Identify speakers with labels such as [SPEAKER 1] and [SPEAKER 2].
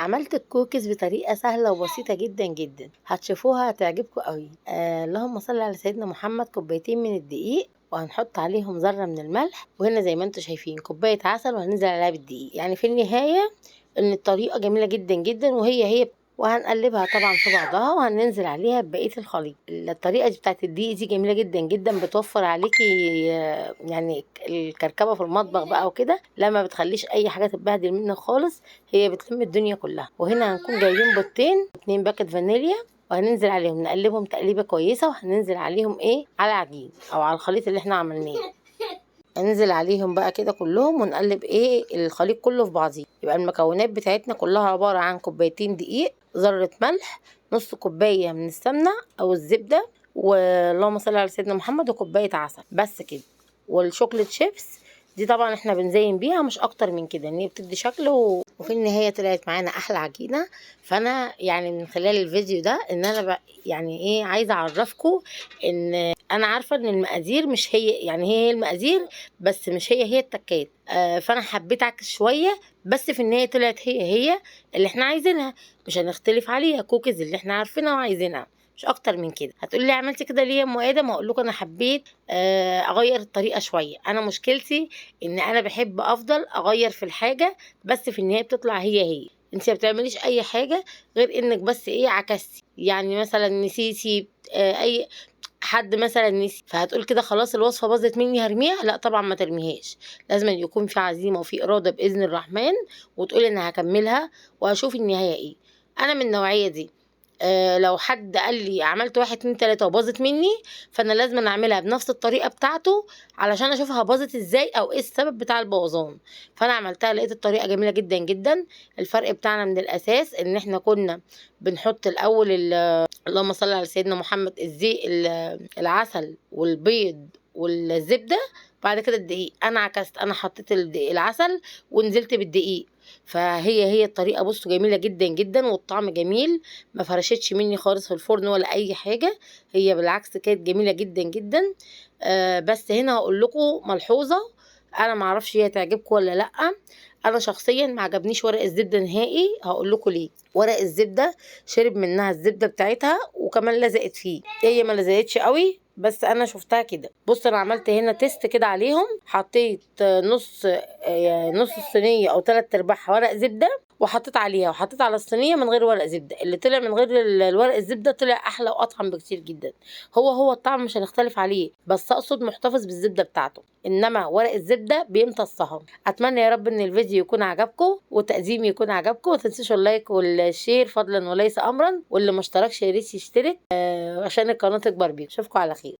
[SPEAKER 1] عملت الكوكيز بطريقة سهلة وبسيطة جدا جدا، هتشوفوها هتعجبكم قوي. اللهم صل على سيدنا محمد. كوبايتين من الدقيق وهنحط عليهم ذرة من الملح، وهنا زي ما انتم شايفين كوباية عسل وهننزل عليها بالدقيق. يعني في النهاية ان الطريقة جميلة جدا جدا وهي وهنقلبها طبعا في بعضها وهننزل عليها ببقية الخليط. الطريقة دي بتاعت الدقيق دي جميلة جدا جدا، بتوفر عليكي يعني الكركبة في المطبخ بقى وكده، لما بتخليش اي حاجة تتبهدل منك خالص، هي بتلم الدنيا كلها. وهنا هنكون جايبين بيضتين 2 باكت فانيليا، وهننزل عليهم نقلبهم تقليبه كويسه، وهننزل عليهم على عجين او على الخليط اللي احنا عملناه. هننزل عليهم بقى كده كلهم ونقلب الخليط كله في بعضيه. يبقى المكونات بتاعتنا كلها عباره عن كوبايتين دقيق، ذره ملح، نص كوبايه من السمنه او الزبده، واللهم صل على سيدنا محمد، وكوبايه عسل، بس كده. والشوكليت شيبس دي طبعا احنا بنزين بيها، مش اكتر من كده، ان هي بتدي شكل وفي النهايه طلعت معانا احلى عجينه. فانا يعني من خلال الفيديو ده ان انا يعني عايزه اعرفكم ان انا عارفه ان المقادير مش هي، يعني هي المقادير بس مش هي التكات. فانا حبيت اعكس شويه، بس في النهايه طلعت هي اللي احنا عايزينها، مش هنختلف عليها، كوكيز اللي احنا عارفينها وعايزينها، مش اكتر من كده. هتقولي لي عملتي كده ليه يا ام ادم؟ اقول لكم انا حبيت اغير الطريقه شويه. انا مشكلتي ان انا بحب افضل اغير في الحاجه، بس في النهايه بتطلع هي. انت ما بتعمليش اي حاجه غير انك بس عكستي. يعني مثلا نسيتي اي حد مثلا نسي، فهتقول كده خلاص الوصفه باظت مني هرميها؟ لا طبعا، ما ترميهاش. لازم يكون في عزيمه وفي اراده باذن الرحمن، وتقولي انا هكملها وهشوف النهايه. انا من النوعيه دي. لو حد قال لي عملت 1 2 3 وباظت مني، فانا لازم اعملها بنفس الطريقه بتاعته علشان اشوفها باظت ازاي او ايه السبب بتاع البوظان. فانا عملتها لقيت الطريقه جميله جدا جدا. الفرق بتاعنا من الاساس ان احنا كنا بنحط الاول اللهم صل على سيدنا محمد العسل والبيض والزبده، بعد كده الدقيق. انا عكست، انا حطيت العسل ونزلت بالدقيق. فهي الطريقه بصوا جميله جدا جدا، والطعم جميل، ما فرشتش مني خالص في الفرن ولا اي حاجه، هي بالعكس كانت جميله جدا جدا. بس هنا هقول لكم ملحوظه، انا ما اعرفش هي تعجبكم ولا لا. انا شخصيا ما عجبنيش ورق الزبده نهائي. هقول لكم ليه. ورق الزبده شرب منها الزبده بتاعتها وكمان لزقت فيه، هي ما لزقتش قوي، بس انا شفتها كده. بص انا عملت هنا تيست كده عليهم، حطيت نص الصينيه او 3/4 ورق زبده، وحطيت عليها وحطيت على الصينيه من غير ورق زبده. اللي طلع من غير الورق الزبده طلع احلى واطعم بكتير جدا. هو الطعم مش هنختلف عليه، بس اقصد محتفظ بالزبده بتاعته، انما ورق الزبده بيمتصها. اتمنى يا رب ان الفيديو يكون عجبكم وتقديمي يكون عجبكم. ومتنسوش اللايك والشير فضلا وليس امرا، واللي ما اشتركش يا ريت يشترك عشان القناه تكبر بيكم. اشوفكم على خير.